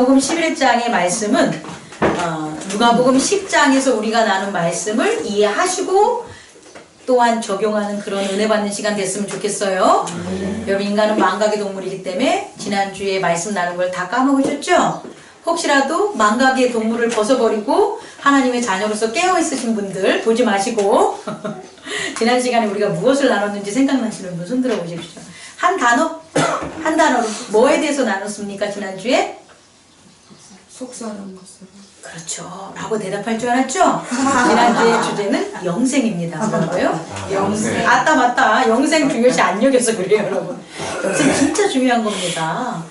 누가복음 11장의 말씀은 누가복음 10장에서 우리가 나눈 말씀을 이해하시고 또한 적용하는 그런 은혜 받는 시간 됐으면 좋겠어요. 여러분, 인간은 망각의 동물이기 때문에 지난주에 말씀 나눈 걸 다 까먹으셨죠? 혹시라도 망각의 동물을 벗어버리고 하나님의 자녀로서 깨어있으신 분들 보지 마시고 지난 시간에 우리가 무엇을 나눴는지 생각나시는 분 손 들어보십시오. 한 단어로 뭐에 대해서 나눴습니까? 지난주에? 속사는 것으로. 그렇죠. 라고 대답할 줄 알았죠? 지난주의 주제는 영생입니다. 뭐라고요? 영생. 아따 맞다. 영생 중요시 안 여겨서 그래요, 여러분. 영생 진짜 중요한 겁니다.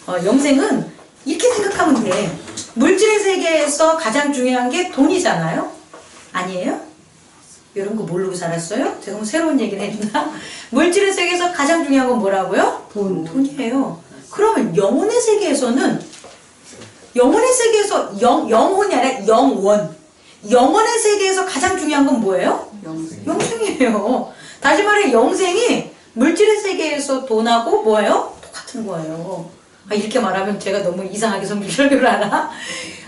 영생은 이렇게 생각하면 돼. 물질의 세계에서 가장 중요한 게 돈이잖아요? 아니에요? 이런 거 모르고 살았어요? 제가 뭐 새로운 얘기를 해주나? 물질의 세계에서 가장 중요한 건 뭐라고요? 돈이에요. 그러면 영혼의 세계에서는 영혼의 세계에서 영혼이 아니라 영원. 영혼의 세계에서 가장 중요한 건 뭐예요? 영생이에요. 다시 말해 영생이 물질의 세계에서 돈하고 뭐예요? 똑같은 거예요. 이렇게 말하면 제가 너무 이상하게 설교를 하나?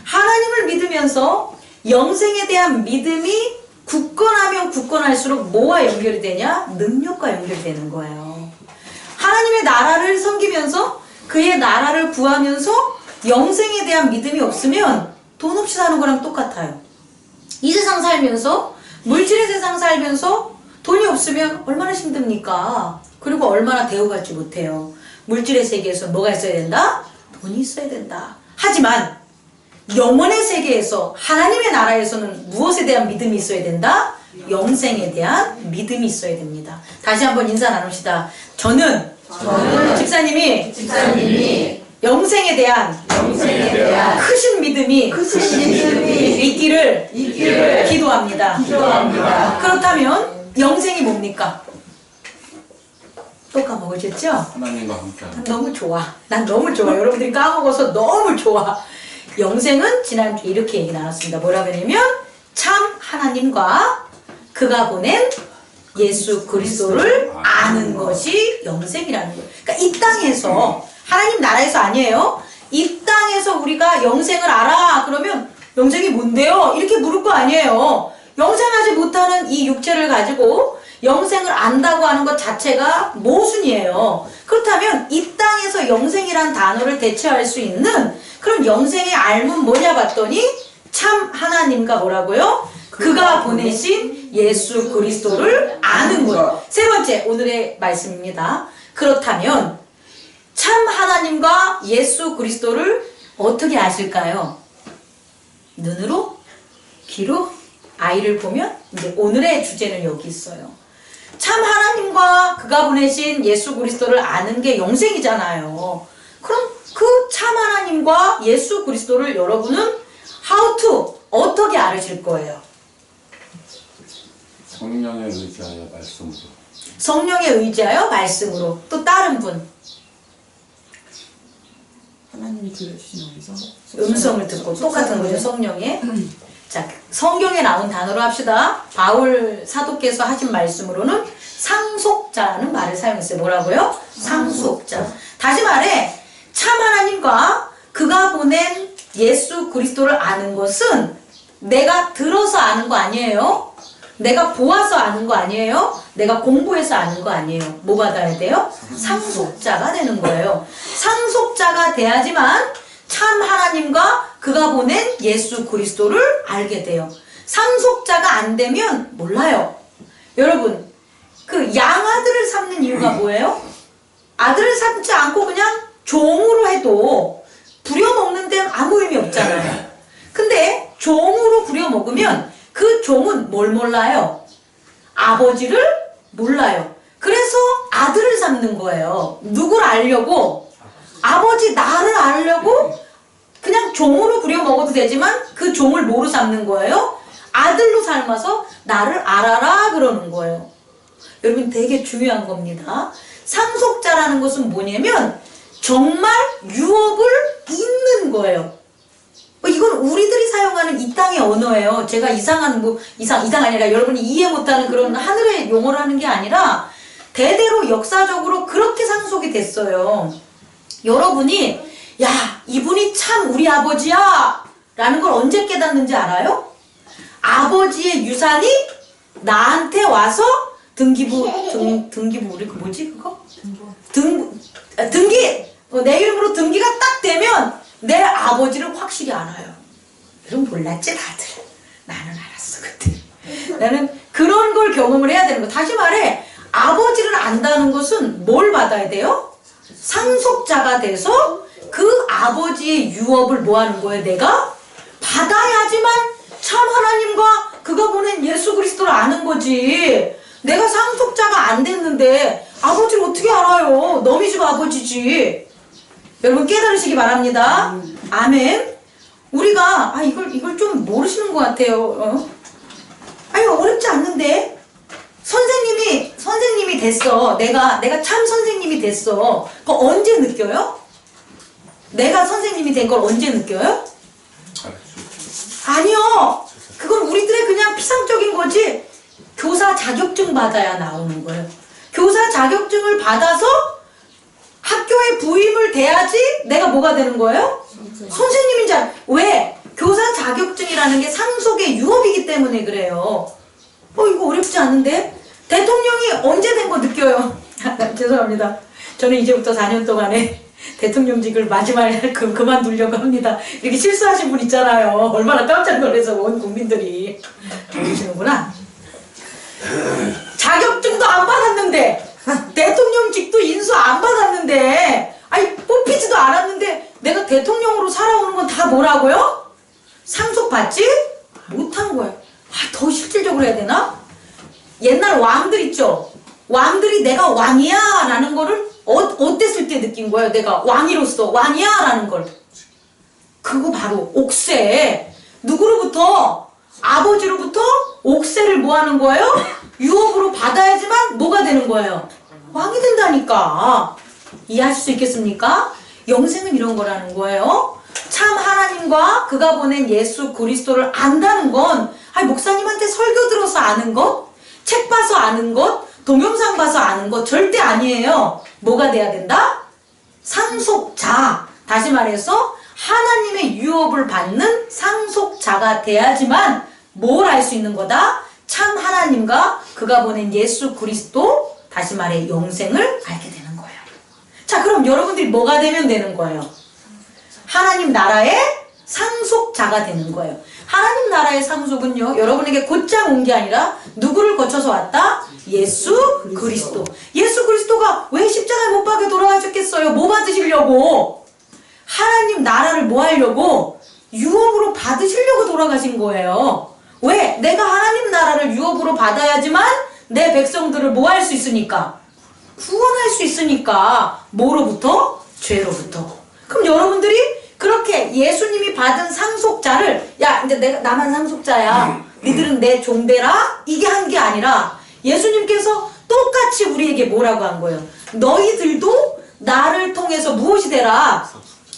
하나님을 믿으면서 영생에 대한 믿음이 굳건하면 굳건할수록 뭐와 연결이 되냐? 능력과 연결이 되는 거예요. 하나님의 나라를 섬기면서 그의 나라를 구하면서 영생에 대한 믿음이 없으면 돈 없이 사는 거랑 똑같아요. 이 세상 살면서 물질의 세상 살면서 돈이 없으면 얼마나 힘듭니까? 그리고 얼마나 대우받지 못해요. 물질의 세계에서 뭐가 있어야 된다? 돈이 있어야 된다. 하지만 영혼의 세계에서 하나님의 나라에서는 무엇에 대한 믿음이 있어야 된다? 영생에 대한 믿음이 있어야 됩니다. 다시 한번 인사 나눕시다. 저는 집사님이 영생에 대한 크신 믿음이 있기를 기도합니다. 그렇다면 영생이 뭡니까? 또 까먹으셨죠? 하나님과 함께 너무 좋아. 난 너무 좋아. 여러분들이 까먹어서 너무 좋아. 영생은 지난주에 이렇게 얘기 나눴습니다. 뭐라고 하냐면 참 하나님과 그가 보낸 예수 그리스도를 아는 것이 영생이라는 거예요. 그러니까 이 땅에서 하나님 나라에서 아니에요. 이 땅에서 우리가 영생을 알아. 그러면 영생이 뭔데요? 이렇게 물을 거 아니에요. 영생하지 못하는 이 육체를 가지고 영생을 안다고 하는 것 자체가 모순이에요. 그렇다면 이 땅에서 영생이란 단어를 대체할 수 있는 그런 영생의 알문 뭐냐 봤더니 참 하나님과 뭐라고요? 그가 보내신 예수 그리스도를 아는 거예요. 세 번째 오늘의 말씀입니다. 그렇다면 참 하나님과 예수 그리스도를 어떻게 아실까요? 눈으로? 귀로? 아이를 보면? 이제 오늘의 주제는 여기 있어요. 참 하나님과 그가 보내신 예수 그리스도를 아는 게 영생이잖아요. 그럼 그 참 하나님과 예수 그리스도를 여러분은 어떻게 알으실 거예요? 성령에 의지하여 말씀으로. 성령에 의지하여 말씀으로. 또 다른 분? 하나님이 들려주신 음성을 듣고 똑같은 거죠, 성령에. 자, 성경에 나온 단어로 합시다. 바울 사도께서 하신 말씀으로는 상속자라는 말을 사용했어요. 뭐라고요? 상속자. 다시 말해 참 하나님과 그가 보낸 예수 그리스도를 아는 것은 내가 들어서 아는 거 아니에요. 내가 보아서 아는 거 아니에요. 내가 공부해서 아는 거 아니에요. 뭐 받아야 돼요? 상속자가 되는 거예요. 상속자가 돼야지만 참 하나님과 그가 보낸 예수 그리스도를 알게 돼요. 상속자가 안 되면 몰라요. 여러분, 그 양아들을 삼는 이유가 뭐예요? 아들을 삼지 않고 그냥 종으로 해도 부려먹는 데는 아무 의미 없잖아요. 근데 종으로 부려먹으면 그 종은 뭘 몰라요? 아버지를 몰라요. 그래서 아들을 삼는 거예요. 누굴 알려고? 아버지 나를 알려고 그냥 종으로 부려먹어도 되지만 그 종을 뭐로 삼는 거예요? 아들로 삶아서 나를 알아라 그러는 거예요. 여러분 되게 중요한 겁니다. 상속자라는 것은 뭐냐면 정말 유업을 잇는 거예요. 이건 우리들이 사용하는 이 땅의 언어예요. 제가 이상 아니라 여러분이 이해 못하는 그런 하늘의 용어를 하는 게 아니라 대대로 역사적으로 그렇게 상속이 됐어요. 여러분이 야, 이분이 참 우리 아버지야 라는 걸 언제 깨닫는지 알아요? 아버지의 유산이 나한테 와서 등기부 우리 그 뭐지 그거? 등기 내 이름으로 등기가 딱 되면 내 아버지를 확실히 알아요. 여러분 몰랐지 다들? 나는 알았어 그때. 나는 그런 걸 경험을 해야 되는 거. 다시 말해 아버지를 안다는 것은 뭘 받아야 돼요? 상속자가 돼서 그 아버지의 유업을 뭐 하는 거예요? 내가 받아야지만 참 하나님과 그가 보낸 예수 그리스도를 아는 거지. 내가 상속자가 안 됐는데 아버지를 어떻게 알아요? 너희 집 아버지지. 여러분 깨달으시기 바랍니다. 아멘. 우리가 이걸 좀 모르시는 것 같아요. 아니 어렵지 않는데 선생님이 됐어. 내가 참 선생님이 됐어. 그거 언제 느껴요? 내가 선생님이 된 걸 언제 느껴요? 아니요. 그건 우리들의 그냥 피상적인 거지. 교사 자격증 받아야 나오는 거예요. 교사 자격증을 받아서 학교에 부임을 돼야지 내가 뭐가 되는 거예요? 선생님인 줄 왜? 교사 자격증이라는 게 상속의 유업이기 때문에 그래요. 이거 어렵지 않은데? 대통령이 언제 된 거 느껴요? 죄송합니다. 저는 이제부터 4년 동안에 대통령직을 마지막에 그만두려고 합니다. 이렇게 실수하신 분 있잖아요. 얼마나 깜짝 놀라서 온 국민들이. 모르시는구나. 자격증도 안 받았는데 대통령직도 인수 안 받았는데 뽑히지도 않았는데 내가 대통령으로 살아오는 건 다 뭐라고요? 상속받지 못한 거예요. 더 실질적으로 해야 되나? 옛날 왕들 있죠? 왕들이 내가 왕이야 라는 거를 어땠을 때 느낀 거예요? 내가 왕이로서 왕이야 라는 걸. 그거 바로 옥세. 누구로부터? 아버지로부터 옥세를 뭐 하는 거예요? 유업으로 받아야지만 뭐가 되는 거예요? 왕이 된다니까. 이해하실 수 있겠습니까? 영생은 이런 거라는 거예요. 참 하나님과 그가 보낸 예수 그리스도를 안다는 건 목사님한테 설교 들어서 아는 것, 책 봐서 아는 것, 동영상 봐서 아는 것 절대 아니에요. 뭐가 돼야 된다? 상속자. 다시 말해서 하나님의 유업을 받는 상속자가 돼야지만 뭘 알 수 있는 거다? 참 하나님과 그가 보낸 예수 그리스도, 다시 말해 영생을 알게 되는 거예요. 자, 그럼 여러분들이 뭐가 되면 되는 거예요? 하나님 나라의 상속자가 되는 거예요. 하나님 나라의 상속은요, 여러분에게 곧장 온 게 아니라 누구를 거쳐서 왔다? 예수 그리스도. 예수 그리스도가 왜 십자가에 못 박혀 돌아가셨겠어요? 뭐 받으시려고? 하나님 나라를 뭐 하려고? 유업으로 받으시려고 돌아가신 거예요. 왜? 내가 하나님 나라를 유업으로 받아야지만 내 백성들을 뭐 할 수 있으니까? 구원할 수 있으니까. 뭐로부터? 죄로부터. 그럼 여러분들이 그렇게 예수님이 받은 상속자를, 야 이제 나만 상속자야, 니들은 내 종되라, 이게 한 게 아니라 예수님께서 똑같이 우리에게 뭐라고 한 거예요? 너희들도 나를 통해서 무엇이 되라?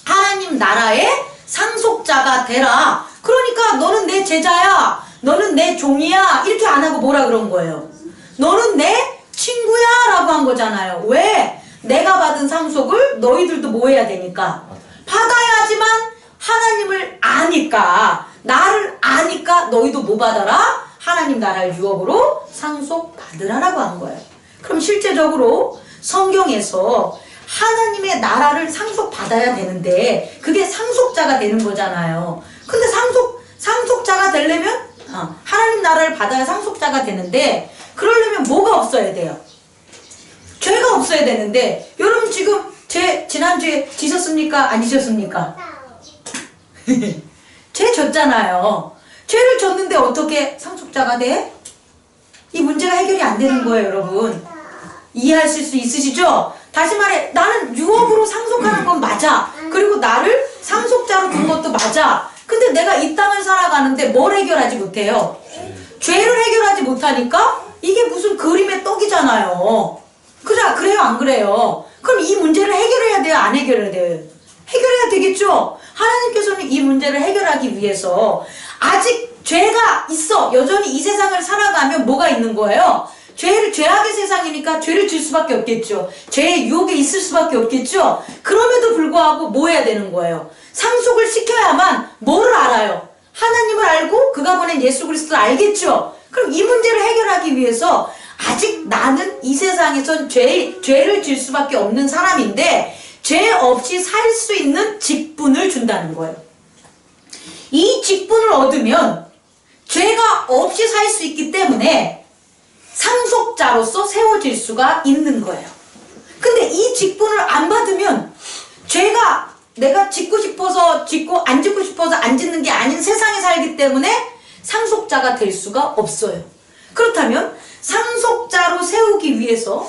하나님 나라의 상속자가 되라. 그러니까 너는 내 제자야, 너는 내 종이야, 이렇게 안 하고 뭐라 그런 거예요? 너는 내 친구야 라고 한 거잖아요. 왜? 내가 받은 상속을 너희들도 뭐 해야 되니까? 받아야지만 하나님을 아니까, 나를 아니까 너희도 뭐 받아라? 하나님 나라를 유업으로 상속 받으라라고 한 거예요. 그럼 실제적으로 성경에서 하나님의 나라를 상속 받아야 되는데 그게 상속자가 되는 거잖아요. 근데 상속자가 되려면 하나님 나라를 받아야 상속자가 되는데, 그러려면 뭐가 없어야 돼요? 죄가 없어야 되는데, 여러분 지금 지난주에 지셨습니까? 안 지셨습니까? 죄 졌잖아요. 죄를 졌는데 어떻게 상속자가 돼? 이 문제가 해결이 안 되는 거예요, 여러분. 이해하실 수 있으시죠? 다시 말해, 나는 유업으로 상속하는 건 맞아. 그리고 나를 상속자로 둔 것도 맞아. 근데 내가 이 땅을 살아가는데 뭘 해결하지 못해요? 죄를 해결하지 못하니까 이게 무슨 그림의 떡이잖아요. 그래요, 안 그래요? 그럼 이 문제를 해결해야 돼요, 안 해결해야 돼요? 해결해야 되겠죠? 하나님께서는 이 문제를 해결하기 위해서 아직 죄가 있어. 여전히 이 세상을 살아가면 뭐가 있는 거예요? 죄악의 세상이니까 죄를 질 수밖에 없겠죠. 죄의 유혹에 있을 수밖에 없겠죠. 그럼에도 불구하고 뭐 해야 되는 거예요? 상속을 시켜야만 뭐를 알아요? 하나님을 알고 그가 보낸 예수 그리스도를 알겠죠. 그럼 이 문제를 해결하기 위해서 아직 나는 이 세상에선 죄를 질 수밖에 없는 사람인데 죄 없이 살 수 있는 직분을 준다는 거예요. 이 직분을 얻으면 죄가 없이 살 수 있기 때문에 상속자로서 세워질 수가 있는 거예요. 근데 이 직분을 안 받으면 죄가 내가 짓고 싶어서 짓고 안 짓고 싶어서 안 짓는 게 아닌 세상에 살기 때문에 상속자가 될 수가 없어요. 그렇다면 상속자로 세우기 위해서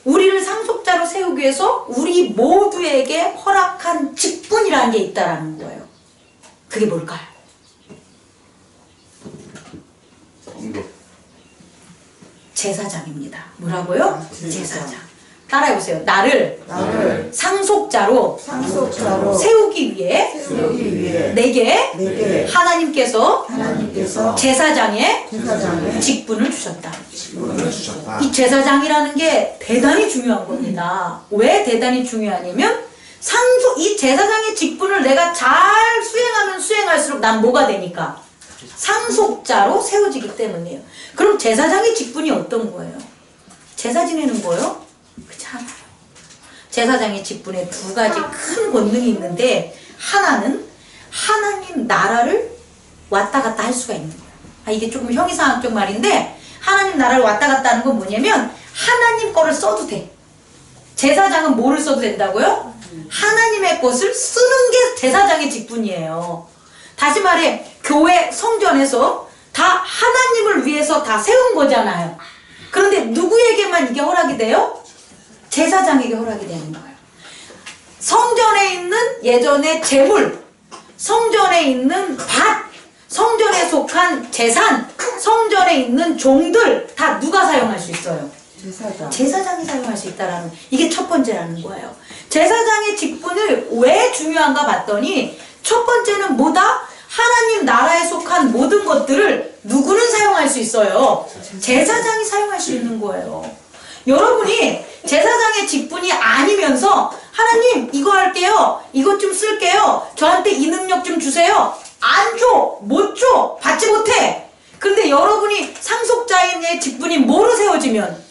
우리를 상속자로 세우기 위해서 우리 모두에게 허락한 직분이라는 게 있다라는 거예요. 그게 뭘까요? 성도. 제사장입니다. 뭐라고요? 제사장. 제사장. 따라해보세요. 나를 상속자로 세우기 위해 내게 하나님께서 제사장의 직분을 주셨다. 이 제사장이라는 게 대단히 중요한 겁니다. 왜 대단히 중요하냐면 이 제사장의 직분을 내가 잘 수행하면 수행할수록 난 뭐가 되니까? 상속자로 세워지기 때문이에요. 그럼 제사장의 직분이 어떤 거예요? 제사 지내는 거예요? 그렇지 않아요. 제사장의 직분에 두 가지 큰 권능이 있는데 하나는 하나님 나라를 왔다 갔다 할 수가 있는 거예요. 이게 조금 형이상학적 말인데 하나님 나라를 왔다 갔다 하는 건 뭐냐면 하나님 거를 써도 돼. 제사장은 뭐를 써도 된다고요? 하나님의 것을 쓰는 게 제사장의 직분이에요. 다시 말해 교회 성전에서 다 하나님을 위해서 다 세운 거잖아요. 그런데 누구에게만 이게 허락이 돼요? 제사장에게 허락이 되는 거예요. 성전에 있는 예전의 제물, 성전에 있는 밭, 성전에 속한 재산, 성전에 있는 종들 다 누가 사용할 수 있어요? 제사장이 사용할 수 있다라는 이게 첫 번째라는 거예요. 제사장의 직분을 왜 중요한가 봤더니 첫 번째는 뭐다? 하나님 나라에 속한 모든 것들을 누구는 사용할 수 있어요? 제사장이 사용할 수 있는 거예요. 여러분이 제사장의 직분이 아니면서 하나님 이거 할게요. 이것 좀 쓸게요. 저한테 이 능력 좀 주세요. 안 줘. 못 줘. 받지 못해. 근데 여러분이 상속자의 직분이 뭐로 세워지면?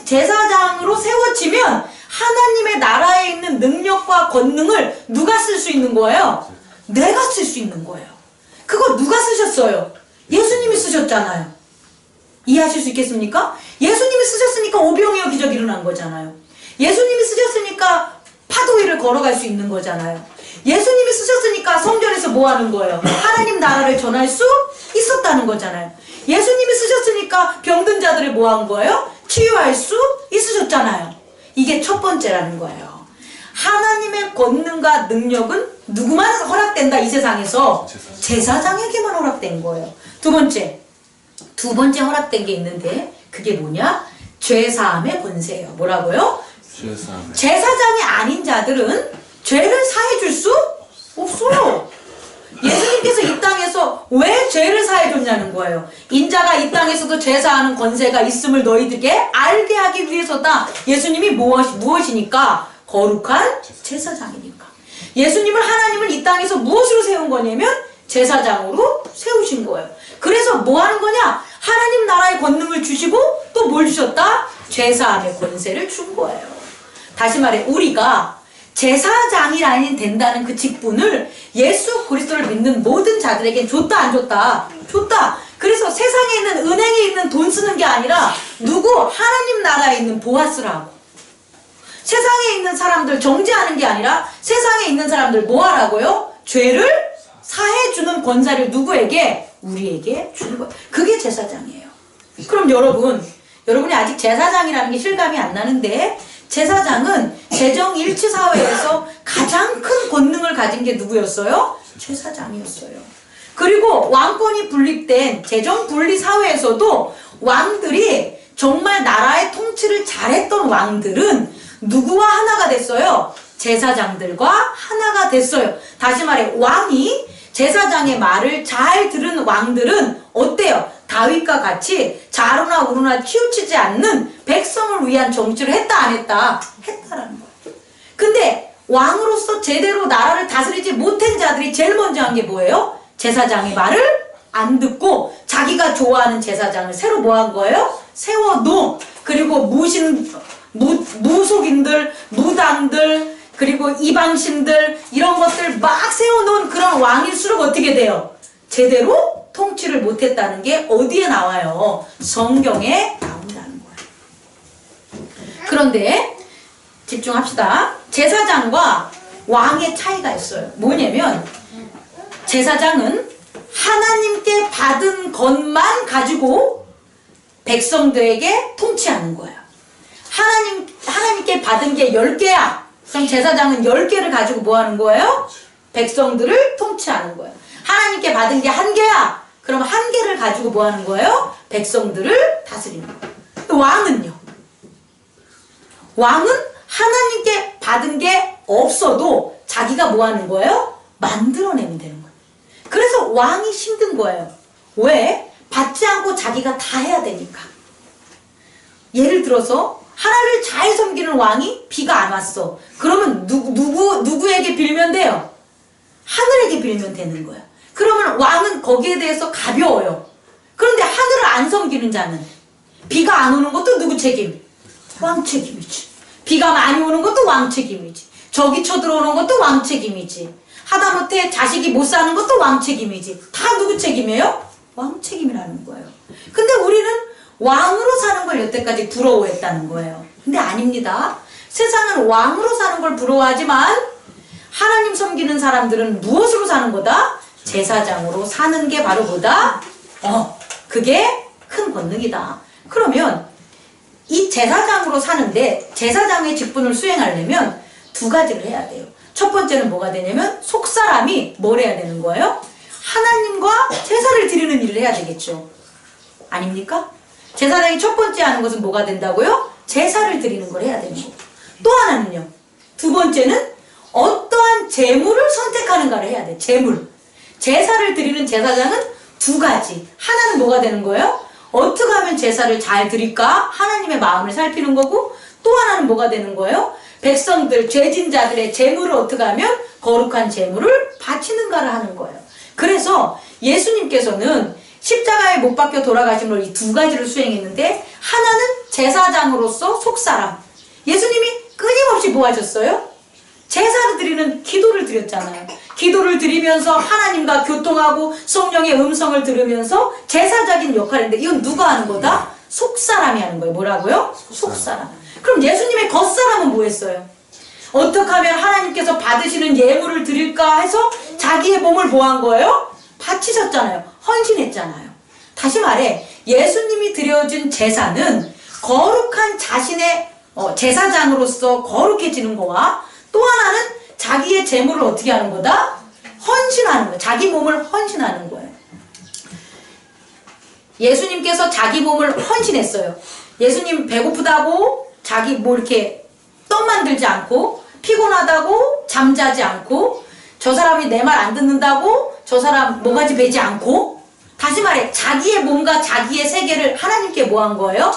제사장으로 세워지면 하나님의 나라에 있는 능력과 권능을 누가 쓸 수 있는 거예요? 내가 쓸 수 있는 거예요. 그거 누가 쓰셨어요? 예수님이 쓰셨잖아요. 이해하실 수 있겠습니까? 예수님이 쓰셨으니까 오병이어 기적이 일어난 거잖아요. 예수님이 쓰셨으니까 파도 위를 걸어갈 수 있는 거잖아요. 예수님이 쓰셨으니까 성전에서 뭐 하는 거예요? 하나님 나라를 전할 수 있었다는 거잖아요. 예수님이 쓰셨으니까 병든 자들을 뭐 한 거예요? 치유할 수 있으셨잖아요. 이게 첫 번째라는 거예요. 하나님의 권능과 능력은 누구만 허락된다 이 세상에서? 제사장에게만 허락된 거예요. 두 번째 허락된 게 있는데 그게 뭐냐? 죄사함의 권세예요. 뭐라고요? 제사장이 아닌 자들은 죄를 사해줄 수 없어요. 예수님께서 이 땅에서 왜 죄를 사해줬냐는 거예요. 인자가 이 땅에서도 죄사하는 권세가 있음을 너희들에게 알게 하기 위해서다. 예수님이 무엇이니까? 거룩한 제사장이니까. 예수님을 하나님을 이 땅에서 무엇으로 세운 거냐면 제사장으로 세우신 거예요. 그래서 뭐 하는 거냐? 하나님 나라의 권능을 주시고 또 뭘 주셨다? 죄사함의 권세를 준 거예요. 다시 말해 우리가 제사장이 된다는 그 직분을 예수 그리스도를 믿는 모든 자들에게 줬다 안 줬다? 줬다. 그래서 세상에 있는 은행에 있는 돈 쓰는 게 아니라 누구? 하나님 나라에 있는 보아스라고. 세상에 있는 사람들 정죄하는 게 아니라 세상에 있는 사람들 뭐 하라고요? 죄를 사해주는 권세를 누구에게? 우리에게 주는 거예요. 그게 제사장이에요. 그럼 여러분이 아직 제사장이라는 게 실감이 안 나는데 제사장은 재정일치 사회에서 가장 큰 권능을 가진 게 누구였어요? 제사장이었어요. 그리고 왕권이 분립된 재정분리 사회에서도 왕들이 정말 나라의 통치를 잘했던 왕들은 누구와 하나가 됐어요? 제사장들과 하나가 됐어요. 다시 말해 왕이 제사장의 말을 잘 들은 왕들은 어때요? 다윗과 같이 자루나 우루나 치우치지 않는 백성을 위한 정치를 했다 안 했다? 했다라는 거예요. 근데 왕으로서 제대로 나라를 다스리지 못한 자들이 제일 먼저 한 게 뭐예요? 제사장의 말을 안 듣고 자기가 좋아하는 제사장을 새로 뭐 한 거예요? 세워놓. 그리고 무속인들, 무당들, 그리고 이방신들 이런 것들 막 세워놓은 그런 왕일수록 어떻게 돼요? 제대로 통치를 못했다는 게 어디에 나와요? 성경에 나온다는 거예요. 그런데 집중합시다. 제사장과 왕의 차이가 있어요. 뭐냐면 제사장은 하나님께 받은 것만 가지고 백성들에게 통치하는 거예요. 하나님께 받은 게 10개야. 그럼 제사장은 10개를 가지고 뭐 하는 거예요? 백성들을 통치하는 거예요. 하나님께 받은 게 1개야. 그럼 1개를 가지고 뭐 하는 거예요? 백성들을 다스리는 거예요. 또 왕은요? 왕은 하나님께 받은 게 없어도 자기가 뭐 하는 거예요? 만들어내면 되는 거예요. 그래서 왕이 힘든 거예요. 왜? 받지 않고 자기가 다 해야 되니까. 예를 들어서 하나님을 잘 섬기는 왕이 비가 안 왔어. 그러면 누구에게 빌면 돼요? 하늘에게 빌면 되는 거예요. 그러면 왕은 거기에 대해서 가벼워요. 그런데 하늘을 안 섬기는 자는 비가 안 오는 것도 누구 책임? 왕 책임이지. 비가 많이 오는 것도 왕 책임이지. 적이 쳐들어오는 것도 왕 책임이지. 하다못해 자식이 못 사는 것도 왕 책임이지. 다 누구 책임이에요? 왕 책임이라는 거예요. 근데 우리는 왕으로 사는 걸 여태까지 부러워했다는 거예요. 근데 아닙니다. 세상은 왕으로 사는 걸 부러워하지만 하나님 섬기는 사람들은 무엇으로 사는 거다? 제사장으로 사는 게 바로 뭐다? 그게 큰 권능이다. 그러면 이 제사장으로 사는데 제사장의 직분을 수행하려면 2가지를 해야 돼요. 첫 번째는 뭐가 되냐면 속사람이 뭘 해야 되는 거예요? 하나님과 제사를 드리는 일을 해야 되겠죠. 아닙니까? 제사장이 첫 번째 하는 것은 뭐가 된다고요? 제사를 드리는 걸 해야 되는 거고. 또 하나는요. 2번째는 어떠한 제물을 선택하는가를 해야 돼. 제물. 제사를 드리는 제사장은 2가지. 하나는 뭐가 되는 거예요? 어떻게 하면 제사를 잘 드릴까? 하나님의 마음을 살피는 거고, 또 하나는 뭐가 되는 거예요? 백성들, 죄진자들의 제물을 어떻게 하면 거룩한 제물을 바치는가를 하는 거예요. 그래서 예수님께서는 십자가에 못 박혀 돌아가심으로 이 2가지를 수행했는데, 하나는 제사장으로서 속사람. 예수님이 끊임없이 뭐 하셨어요? 제사를 드리는 기도를 드렸잖아요. 기도를 드리면서 하나님과 교통하고 성령의 음성을 들으면서 제사적인 역할인데, 이건 누가 하는 거다? 속사람이 하는 거예요. 뭐라고요? 속사람. 그럼 예수님의 겉사람은 뭐 했어요? 어떻게 하면 하나님께서 받으시는 예물을 드릴까 해서 자기의 몸을 뭐 한 거예요? 바치셨잖아요. 헌신했잖아요. 다시 말해 예수님이 드려준 제사는 거룩한 자신의 제사장으로서 거룩해지는 거와, 또 하나는 자기의 재물을 어떻게 하는 거다? 헌신하는 거예요. 자기 몸을 헌신하는 거예요. 예수님께서 자기 몸을 헌신했어요. 예수님 배고프다고 자기 뭐 이렇게 떡 만들지 않고, 피곤하다고 잠자지 않고, 저 사람이 내 말 안 듣는다고 저 사람 뭐가지 베지 않고, 다시 말해 자기의 몸과 자기의 세계를 하나님께 뭐 한 거예요?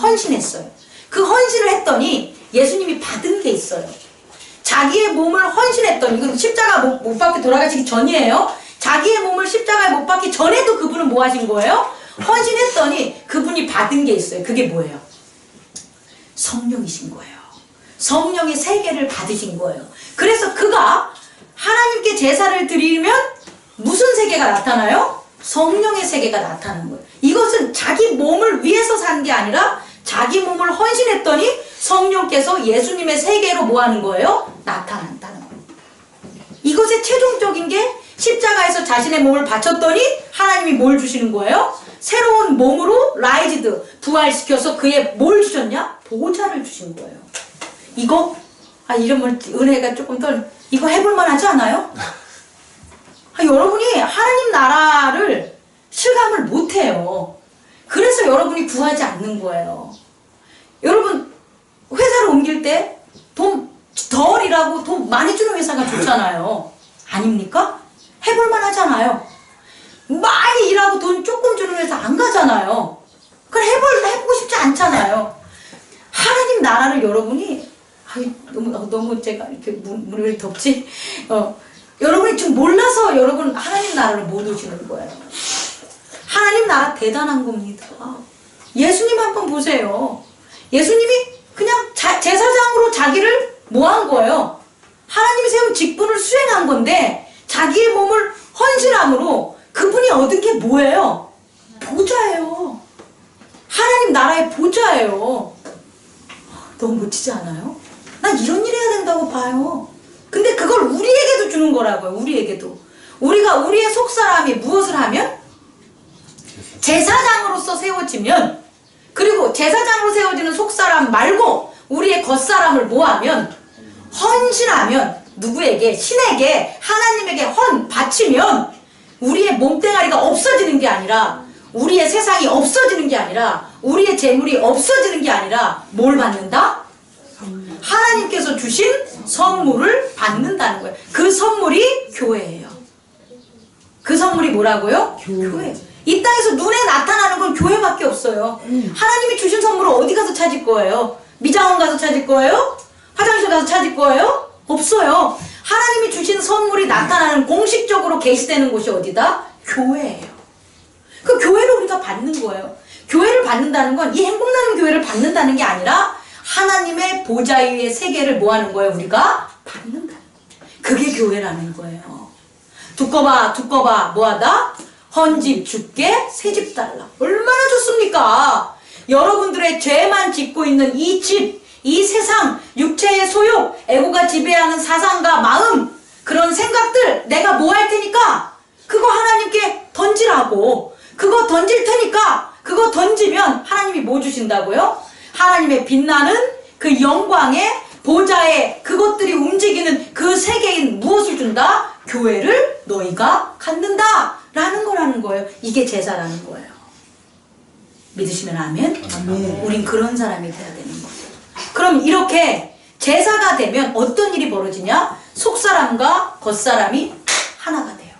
헌신했어요. 그 헌신을 했더니 예수님이 받은 게 있어요. 자기의 몸을 헌신했더니, 이건 십자가 못 박혀 돌아가시기 전이에요. 자기의 몸을 십자가에 못 박기 전에도 그분은 뭐 하신 거예요? 헌신했더니 그분이 받은 게 있어요. 그게 뭐예요? 성령이신 거예요. 성령의 세계를 받으신 거예요. 그래서 그가 하나님께 제사를 드리면 무슨 세계가 나타나요? 성령의 세계가 나타나는 거예요. 이것은 자기 몸을 위해서 산 게 아니라 자기 몸을 헌신했더니 성령께서 예수님의 세계로 뭐 하는 거예요? 나타난다는 거예요. 이것의 최종적인 게 십자가에서 자신의 몸을 바쳤더니 하나님이 뭘 주시는 거예요? 새로운 몸으로 라이즈드, 부활시켜서 그의 뭘 주셨냐? 보좌를 주신 거예요. 이거? 이러면 은혜가 조금 더, 이거 해볼만 하지 않아요? 여러분이 하나님 나라를 실감을 못해요. 그래서 여러분이 구하지 않는 거예요. 여러분 회사를 옮길 때 돈 덜 일하고 돈 많이 주는 회사가 좋잖아요. 아닙니까? 해볼만 하잖아요. 많이 일하고 돈 조금 주는 위해서 안 가잖아요. 그걸 해보고 싶지 않잖아요. 하나님 나라를 여러분이, 너무 제가 이렇게 왜 덥지? 여러분이 좀 몰라서 여러분 하나님 나라를 못 오시는 거예요. 하나님 나라 대단한 겁니다. 예수님 한번 보세요. 예수님이 그냥 제사장으로 자기를 뭐 한 거예요? 하나님이 세운 직분을 수행한 건데 자기의 몸을 헌신함으로 그분이 얻은 게 뭐예요? 보좌예요. 하나님 나라의 보좌예요. 너무 멋지지 않아요? 난 이런 일 해야 된다고 봐요. 근데 그걸 우리에게도 주는 거라고요. 우리에게도. 우리의 속사람이 무엇을 하면? 제사장으로서 세워지면, 그리고 제사장으로 세워지는 속사람 말고 우리의 겉사람을 뭐하면? 헌신하면, 누구에게? 신에게, 하나님에게 바치면 우리의 몸뚱아리가 없어지는 게 아니라, 우리의 세상이 없어지는 게 아니라, 우리의 재물이 없어지는 게 아니라 뭘 받는다? 하나님께서 주신 선물을 받는다는 거예요. 그 선물이 교회예요. 그 선물이 뭐라고요? 교회. 이 땅에서 눈에 나타나는 건 교회밖에 없어요. 하나님이 주신 선물을 어디 가서 찾을 거예요? 미장원 가서 찾을 거예요? 화장실 가서 찾을 거예요? 없어요. 하나님이 주신 선물이 나타나는, 공식적으로 게시되는 곳이 어디다? 교회예요. 그 교회를 우리가 받는 거예요. 교회를 받는다는 건 이 행복나눔 교회를 받는다는 게 아니라 하나님의 보좌 위의 세계를 뭐 하는 거예요? 우리가 받는다. 그게 교회라는 거예요. 두꺼봐 뭐하다? 헌집 주께 새집 달라. 얼마나 좋습니까? 여러분들의 죄만 짓고 있는 이 집, 이 세상, 육체의 소욕, 에고가 지배하는 사상과 마음, 그런 생각들 내가 뭐 할 테니까 그거 하나님께 던지라고. 그거 던질 테니까 그거 던지면 하나님이 뭐 주신다고요? 하나님의 빛나는 그 영광의 보좌에 그것들이 움직이는 그 세계인 무엇을 준다? 교회를 너희가 갖는다 라는 거라는 거예요. 이게 제사라는 거예요. 믿으시면 아멘? 아멘. 우린 그런 사람이 돼야 되는 거예요. 그럼 이렇게 제사가 되면 어떤 일이 벌어지냐? 속사람과 겉사람이 하나가 돼요.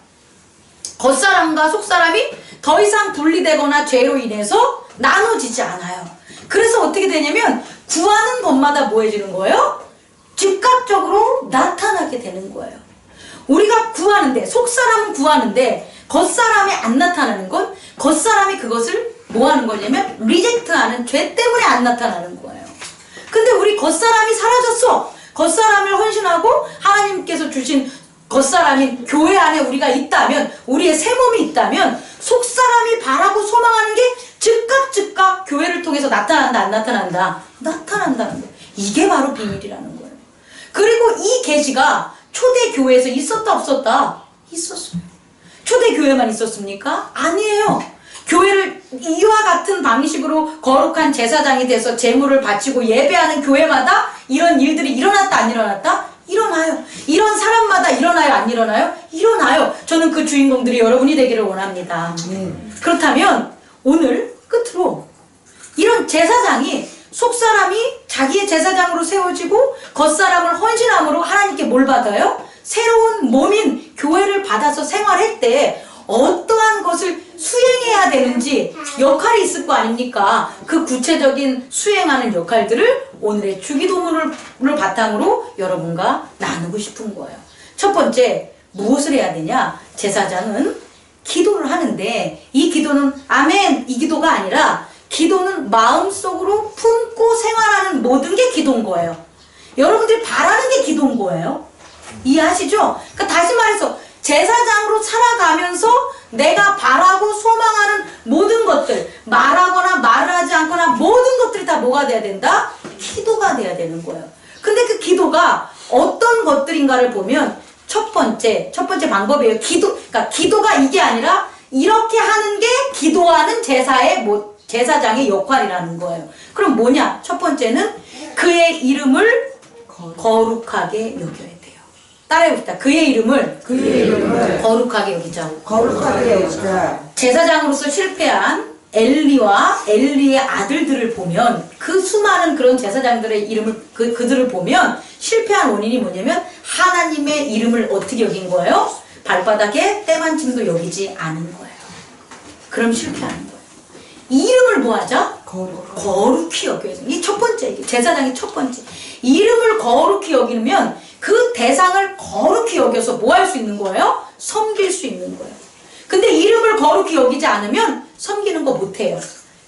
겉사람과 속사람이 더 이상 분리되거나 죄로 인해서 나눠지지 않아요. 그래서 어떻게 되냐면 구하는 것마다 뭐 해지는 거예요? 즉각적으로 나타나게 되는 거예요. 우리가 구하는데, 속사람은 구하는데 겉사람이 안 나타나는 건 겉사람이 그것을 뭐 하는 거냐면 리젝트하는, 죄 때문에 안 나타나는 거예요. 근데 우리 겉사람이 사라졌어. 겉사람을 헌신하고 하나님께서 주신 겉사람인 교회 안에 우리가 있다면, 우리의 새 몸이 있다면 속사람이 바라고 소망하는 게 즉각 교회를 통해서 나타난다 안 나타난다? 나타난다는 거예요. 이게 바로 비밀이라는 거예요. 그리고 이 계시가 초대 교회에서 있었다 없었다? 있었어요. 초대 교회만 있었습니까? 아니에요. 교회를 이와 같은 방식으로 거룩한 제사장이 돼서 제물을 바치고 예배하는 교회마다 이런 일들이 일어났다 안 일어났다? 일어나요. 이런 사람마다 일어나요 안 일어나요? 일어나요. 저는 그 주인공들이 여러분이 되기를 원합니다. 그렇다면 오늘 끝으로 이런 제사장이, 속사람이 자기의 제사장으로 세워지고 겉사람을 헌신함으로 하나님께 뭘 받아요? 새로운 몸인 교회를 받아서 생활할 때 어떠한 것을 수행해야 되는지 역할이 있을 거 아닙니까? 그 구체적인 수행하는 역할들을 오늘의 주기도문을 바탕으로 여러분과 나누고 싶은 거예요. 첫 번째, 무엇을 해야 되냐? 제사장은 기도를 하는데 이 기도는 아멘 이 기도가 아니라 기도는 마음속으로 품고 생활하는 모든 게 기도인 거예요. 여러분들이 바라는 게 기도인 거예요. 이해하시죠? 그러니까 다시 말해서 제사장으로 살아가면서 내가 바라고 소망하는 모든 것들, 말하거나 말을 하지 않거나 모든 것들이 다 뭐가 돼야 된다? 기도가 돼야 되는 거예요. 근데 그 기도가 어떤 것들인가를 보면 첫 번째 방법이에요. 그러니까 기도가 이게 아니라 이렇게 하는 게 기도하는 제사장의 역할이라는 거예요. 그럼 뭐냐? 첫 번째는 그의 이름을 거룩하게 여겨야 돼요. 따라해봅시다. 그의 이름을 거룩하게 여기자고. 거룩하게 여기자. 제사장으로서 실패한 엘리와 엘리의 아들들을 보면, 그 수많은 그런 제사장들의 이름을 그들을 보면 실패한 원인이 뭐냐면 하나님의 이름을 어떻게 여긴 거예요? 발바닥에 때만침도 여기지 않은 거예요. 그럼 실패하는 거예요. 이름을 뭐 하자? 거룩. 거룩히 여겨야 돼. 이 첫 번째, 제사장이 첫 번째. 이름을 거룩히 여기면 그 대상을 거룩히 여겨서 뭐 할 수 있는 거예요? 섬길 수 있는 거예요. 근데 이름을 거룩히 여기지 않으면 섬기는 거 못해요.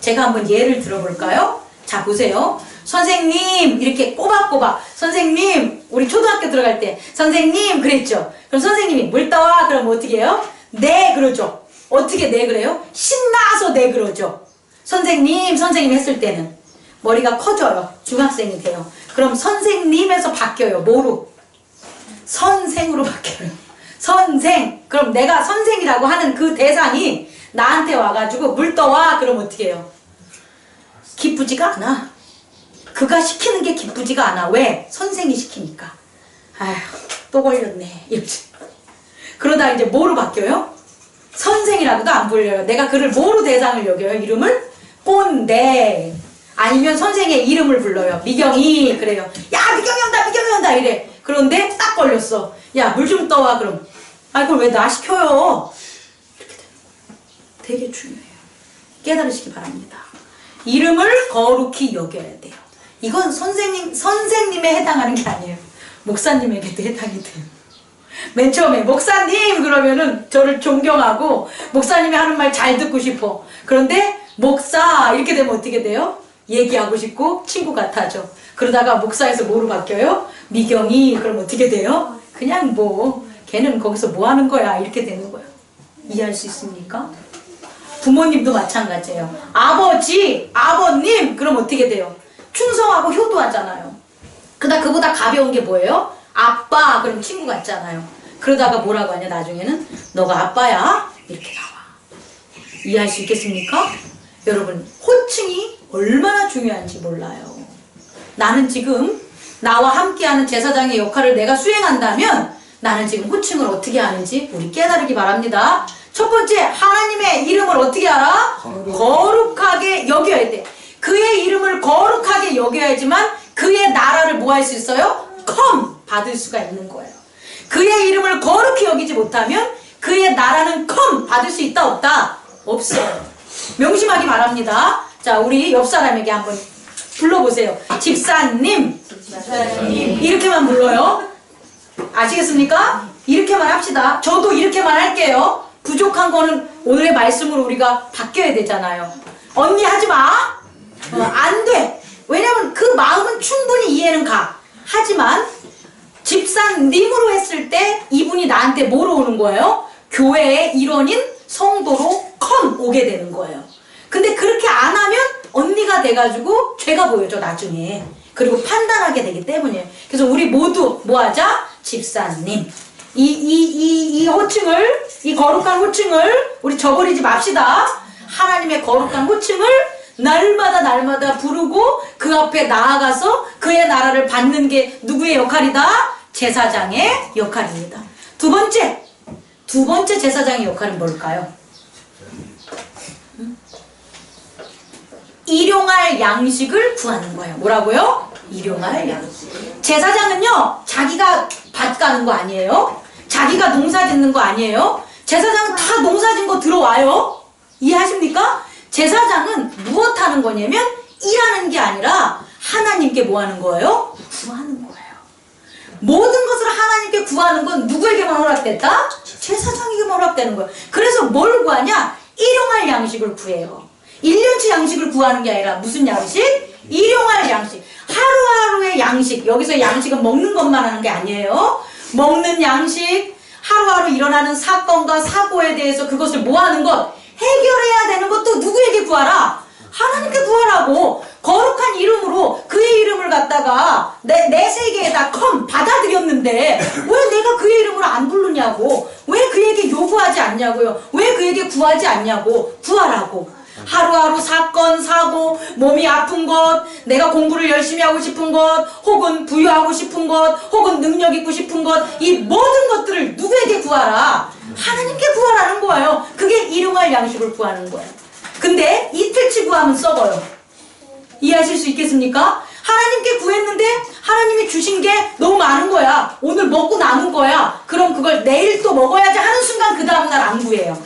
제가 한번 예를 들어볼까요? 자, 보세요. 선생님, 이렇게 꼬박꼬박. 선생님, 우리 초등학교 들어갈 때, 선생님, 그랬죠? 그럼 선생님이 물 떠와? 그럼 어떻게 해요? 네, 그러죠. 어떻게 네, 그래요? 신나서 네, 그러죠. 선생님, 선생님 했을 때는 머리가 커져요. 중학생이 돼요. 그럼 선생님에서 바뀌어요. 뭐로? 선생으로 바뀌어요. 선생. 그럼 내가 선생이라고 하는 그 대상이 나한테 와가지고 물 떠와? 그럼 어떻게 해요? 기쁘지가 않아. 그가 시키는 게 기쁘지가 않아. 왜? 선생이 시키니까. 아휴, 또 걸렸네. 이러지. 그러다 이제 뭐로 바뀌어요? 선생이라고도 안 불려요. 내가 그를 뭐로 대상을 여겨요? 이름을? 꼰대. 아니면 선생의 이름을 불러요. 미경이. 그래요. 야, 미경이 온다, 미경이 온다. 이래. 그런데 딱 걸렸어. 야, 물 좀 떠와. 그럼. 아, 그걸 왜 나 시켜요? 이렇게 돼요. 되게 중요해요. 깨달으시기 바랍니다. 이름을 거룩히 여겨야 돼요. 이건 선생님에 해당하는 게 아니에요. 목사님에게도 해당이 돼요. 맨 처음에 목사님 그러면은 저를 존경하고 목사님이 하는 말 잘 듣고 싶어. 그런데 목사 이렇게 되면 어떻게 돼요? 얘기하고 싶고 친구 같아져. 그러다가 목사에서 뭐로 바뀌어요? 미경이. 그럼 어떻게 돼요? 그냥 뭐 걔는 거기서 뭐 하는 거야 이렇게 되는 거예요. 이해할 수 있습니까? 부모님도 마찬가지예요. 아버지, 아버님 그럼 어떻게 돼요? 충성하고 효도하잖아요. 그러다 그보다 가벼운 게 뭐예요? 아빠 그럼 친구 같잖아요. 그러다가 뭐라고 하냐 나중에는 너가 아빠야 이렇게 나와. 이해할 수 있겠습니까? 여러분 호칭이 얼마나 중요한지 몰라요. 나는 지금 나와 함께하는 제사장의 역할을 내가 수행한다면 나는 지금 호칭을 어떻게 하는지 우리 깨달으기 바랍니다. 첫 번째 하나님의 이름을 어떻게 알아? 거룩하게 여겨야 돼. 그의 이름을 거룩하게 여겨야지만 그의 나라를 뭐 할 수 있어요? 받을 수가 있는 거예요. 그의 이름을 거룩히 여기지 못하면 그의 나라는 받을 수 있다 없다? 없어요. 명심하기 바랍니다. 자, 우리 옆 사람에게 한번 불러보세요. 집사님. 이렇게만 불러요. 아시겠습니까? 이렇게만 합시다. 저도 이렇게만 할게요. 부족한 거는 오늘의 말씀으로 우리가 바뀌어야 되잖아요. 언니 하지 마. 안 돼. 왜냐면 그 마음은 충분히 이해는 가. 하지만 집사님으로 했을 때 이분이 나한테 뭐로 오는 거예요? 교회의 일원인 성도로 오게 되는 거예요. 근데 그렇게 안 하면 언니가 돼가지고 죄가 보여져 나중에. 그리고 판단하게 되기 때문이에요. 그래서 우리 모두 뭐 하자? 집사님. 이 호칭을, 이 거룩한 호칭을 우리 저버리지 맙시다. 하나님의 거룩한 호칭을 날마다 부르고 그 앞에 나아가서 그의 나라를 받는 게 누구의 역할이다? 제사장의 역할입니다. 두 번째 제사장의 역할은 뭘까요? 일용할 양식을 구하는 거예요. 뭐라고요? 일용할 양식. 제사장은요, 자기가 밭 가는 거 아니에요? 자기가 농사 짓는 거 아니에요? 제사장은 다 농사 짓는 거 들어와요. 이해하십니까? 제사장은 무엇 하는 거냐면 일하는 게 아니라 하나님께 뭐 하는 거예요? 구하는 거예요. 모든 것을 하나님께 구하는 건 누구에게만 허락됐다? 제사장에게만 허락되는 거예요. 그래서 뭘 구하냐? 일용할 양식을 구해요. 1년치 양식을 구하는 게 아니라 무슨 양식? 일용할 양식. 하루하루의 양식. 여기서 양식은 먹는 것만 하는 게 아니에요. 먹는 양식, 하루하루 일어나는 사건과 사고에 대해서 그것을 뭐 하는 것? 해결해야 되는 것도 누구에게 구하라? 하나님께 구하라고. 거룩한 이름으로 그의 이름을 갖다가 내 세계에다 받아들였는데 왜 내가 그의 이름을 안 부르냐고. 왜 그에게 요구하지 않냐고요. 왜 그에게 구하지 않냐고. 구하라고. 하루하루 사건, 사고, 몸이 아픈 것, 내가 공부를 열심히 하고 싶은 것, 혹은 부유하고 싶은 것, 혹은 능력 있고 싶은 것, 이 모든 것들을 누구에게 구하라? 하나님께 구하라는 거예요. 그게 일용할 양식을 구하는 거예요. 근데 이틀치 구하면 썩어요. 이해하실 수 있겠습니까? 하나님께 구했는데 하나님이 주신 게 너무 많은 거야. 오늘 먹고 남은 거야. 그럼 그걸 내일 또 먹어야지 하는 순간 그 다음날 안 구해요.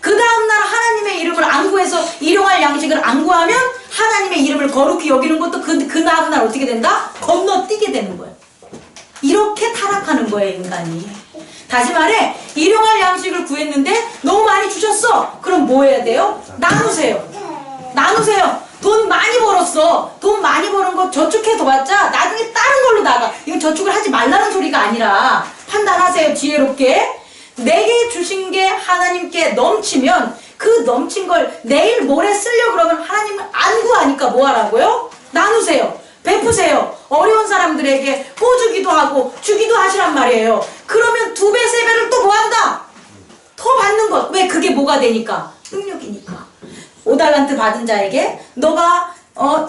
그 다음날 하나님의 이름을 안구해서 일용할 양식을 안구하면 하나님의 이름을 거룩히 여기는 것도 그 다음날 어떻게 된다? 건너뛰게 되는 거예요. 이렇게 타락하는 거예요, 인간이. 다시 말해, 일용할 양식을 구했는데 너무 많이 주셨어. 그럼 뭐 해야 돼요? 나누세요. 나누세요. 돈 많이 벌었어. 돈 많이 버는 거 저축해둬봤자 나중에 다른 걸로 나가. 이건 저축을 하지 말라는 소리가 아니라 판단하세요, 지혜롭게. 내게 주신 게 하나님께 넘치면 그 넘친 걸 내일 모레 쓰려고 그러면 하나님은 안 구하니까 뭐 하라고요? 나누세요. 베푸세요. 어려운 사람들에게 보주기도 하고 주기도 하시란 말이에요. 그러면 2배, 3배를 또 뭐 한다? 더 받는 것. 왜? 그게 뭐가 되니까? 능력이니까. 5달란트 받은 자에게 너가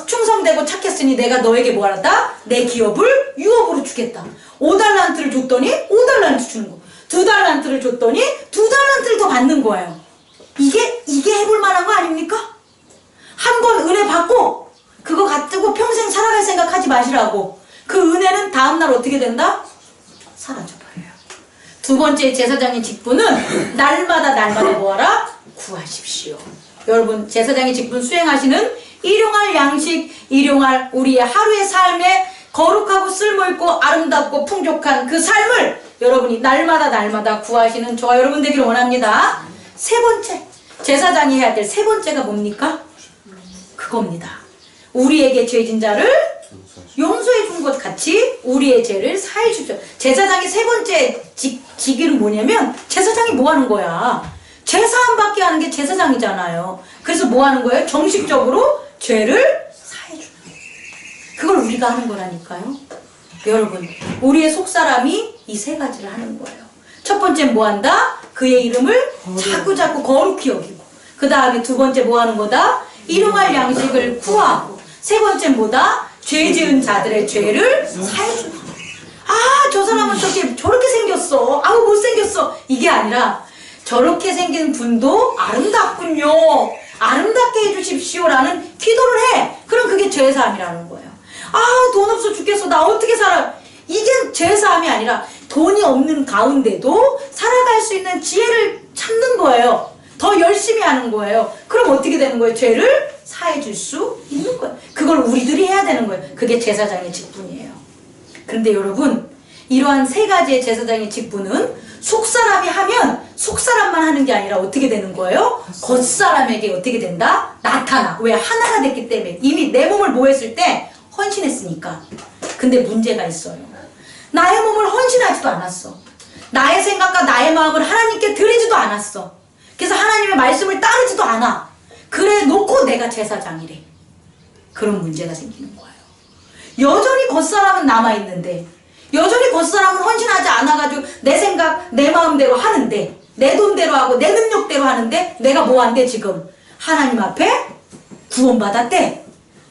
충성되고 착했으니 내가 너에게 뭐 한다? 내 기업을 유업으로 주겠다. 5달란트를 줬더니 5달란트 주는 거. 2달란트를 줬더니 2달란트를 더 받는 거예요. 이게 해볼 만한 거 아닙니까? 한 번 은혜 받고 그거 가지고 평생 살아갈 생각하지 마시라고. 그 은혜는 다음날 어떻게 된다? 사라져버려요. 두 번째 제사장의 직분은 날마다 뭐하라? 구하십시오. 여러분, 제사장의 직분 수행하시는 일용할 양식, 일용할 우리의 하루의 삶에 거룩하고 쓸모있고 아름답고 풍족한 그 삶을 여러분이 날마다 구하시는 저와 여러분 되기를 원합니다. 세 번째, 제사장이 해야 될 세 번째가 뭡니까? 그겁니다. 우리에게 죄진 자를 용서해 준 것 같이 우리의 죄를 사해 주십시오. 제사장의 세 번째 직위는 뭐냐면 제사장이 뭐 하는 거야? 제사함 받게 하는 게 제사장이잖아요. 그래서 뭐 하는 거예요? 정식적으로 죄를 사해 주는 거예요. 그걸 우리가 하는 거라니까요. 여러분, 우리의 속사람이 이 세 가지를 하는 거예요. 첫 번째 뭐 한다? 그의 이름을 자꾸 거룩히 여기고, 그 다음에 두 번째 뭐 하는 거다? 일용할 양식을 구하고, 세 번째 뭐다? 죄 지은 자들의 죄를 사해주는 거예요. 아, 저 사람은 저렇게 생겼어. 아우, 못생겼어. 이게 아니라 저렇게 생긴 분도 아름답군요. 아름답게 해주십시오라는 기도를 해. 그럼 그게 죄사함이라는 거예요. 아, 돈 없어 죽겠어. 나 어떻게 살아? 이게 죄사함이 아니라 돈이 없는 가운데도 살아갈 수 있는 지혜를 찾는 거예요. 더 열심히 하는 거예요. 그럼 어떻게 되는 거예요? 죄를 사해 줄 수 있는 거예요. 그걸 우리들이 해야 되는 거예요. 그게 제사장의 직분이에요. 그런데 여러분, 이러한 세 가지의 제사장의 직분은 속사람이 하면 속사람만 하는 게 아니라 어떻게 되는 거예요? 겉사람에게 어떻게 된다? 나타나. 왜? 하나가 됐기 때문에. 이미 내 몸을 뭐 했을 때? 헌신했으니까. 근데 문제가 있어요. 나의 몸을 헌신하지도 않았어. 나의 생각과 나의 마음을 하나님께 드리지도 않았어. 그래서 하나님의 말씀을 따르지도 않아. 그래 놓고 내가 제사장이래. 그런 문제가 생기는 거예요. 여전히 겉사람은 남아있는데, 여전히 겉사람은 헌신하지 않아가지고 내 생각, 내 마음대로 하는데, 내 돈대로 하고 내 능력대로 하는데, 내가 뭐 한대 지금? 하나님 앞에 구원받았대.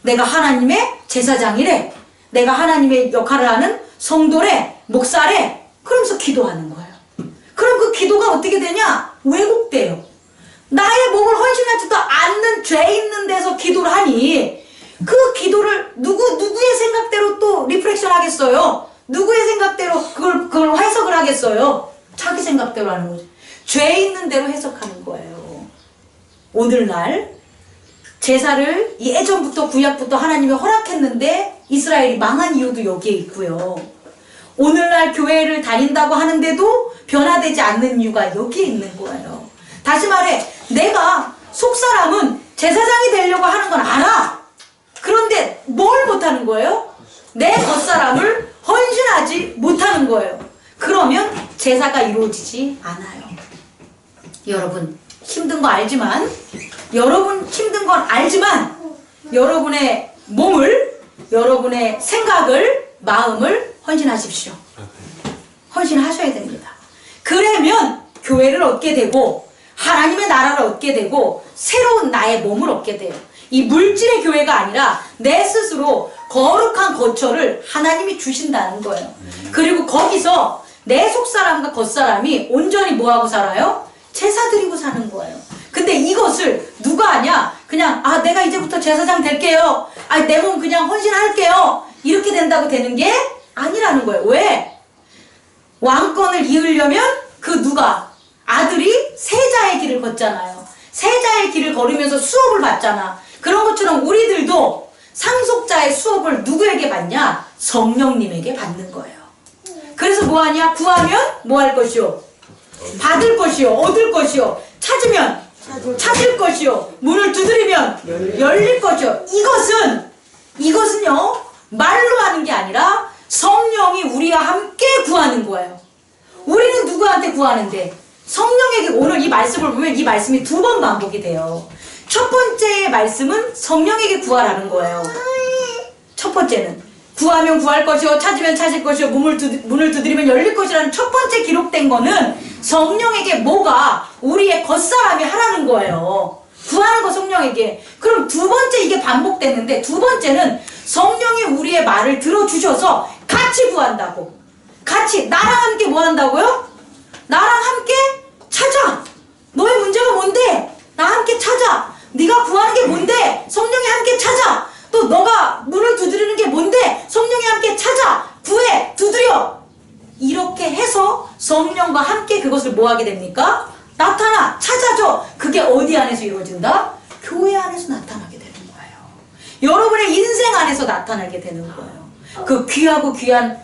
내가 하나님의 제사장이래. 내가 하나님의 역할을 하는 성도래, 목사래. 그러면서 기도하는 거예요. 그럼 그 기도가 어떻게 되냐? 왜곡돼요. 나의 몸을 헌신하지도 않는 죄 있는 데서 기도를 하니 그 기도를 누구의 생각대로 또 리프렉션 하겠어요? 누구의 생각대로 그걸 해석을 하겠어요? 자기 생각대로 하는 거죠. 죄 있는 대로 해석하는 거예요. 오늘날 제사를 예전부터 구약부터 하나님이 허락했는데 이스라엘이 망한 이유도 여기에 있고요. 오늘날 교회를 다닌다고 하는데도 변화되지 않는 이유가 여기에 있는 거예요. 다시 말해, 내가 속사람은 제사장이 되려고 하는 건 알아. 그런데 뭘 못하는 거예요? 내 겉사람을 헌신하지 못하는 거예요. 그러면 제사가 이루어지지 않아요. 여러분, 힘든 거 알지만, 여러분의 몸을, 여러분의 생각을, 마음을 헌신하십시오. 헌신하셔야 됩니다. 그러면 교회를 얻게 되고 하나님의 나라를 얻게 되고 새로운 나의 몸을 얻게 돼요. 이 물질의 교회가 아니라 내 스스로 거룩한 거처를 하나님이 주신다는 거예요. 그리고 거기서 내 속사람과 겉사람이 온전히 뭐하고 살아요? 제사 드리고 사는 거예요. 근데 이것을 누가 하냐? 그냥 내가 이제부터 제사장 될게요. 내 몸 그냥 헌신할게요. 이렇게 된다고 되는 게 아니라는 거예요. 왜? 왕권을 이으려면 그 누가? 아들이 세자의 길을 걷잖아요. 세자의 길을 걸으면서 수업을 받잖아. 그런 것처럼 우리들도 상속자의 수업을 누구에게 받냐? 성령님에게 받는 거예요. 그래서 뭐하냐? 구하면 뭐 할 것이요? 받을 것이요. 얻을 것이요. 찾으면 찾을 것이요. 문을 두드리면 열릴 것이요. 이것은요 말로 하는 게 아니라 성령이 우리와 함께 구하는 거예요. 우리는 누구한테 구하는데? 성령에게. 오늘 이 말씀을 보면 이 말씀이 2번 반복이 돼요. 첫 번째 말씀은 성령에게 구하라는 거예요. 첫 번째는 구하면 구할 것이요, 찾으면 찾을 것이요, 문을 두드리면 열릴 것이라는 첫 번째 기록된 거는 성령에게 뭐가 우리의 겉사람이 하라는 거예요. 구하는 거 성령에게. 그럼 2번째 이게 반복됐는데 2번째는 성령이 우리의 말을 들어주셔서 같이 구한다고. 같이 나랑 함께 뭐 한다고요? 나랑 함께 찾아. 너의 문제가 뭔데? 나와 함께 찾아. 네가 구하는 게 뭔데? 성령이 함께 찾아. 또 너가 문을 두드리는 게 뭔데? 성령이 함께 찾아. 구해. 두드려. 이렇게 해서 성령과 함께 그것을 뭐 하게 됩니까? 나타나. 찾아줘. 그게 어디 안에서 이루어진다? 교회 안에서 나타나게 되는 거예요. 여러분의 인생 안에서 나타나게 되는 거예요. 그 귀하고 귀한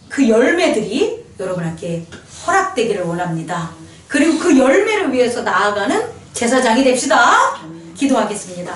그 열매들이 여러분에게 허락되기를 원합니다. 그리고 그 열매를 위해서 나아가는 제사장이 됩시다. 기도하겠습니다.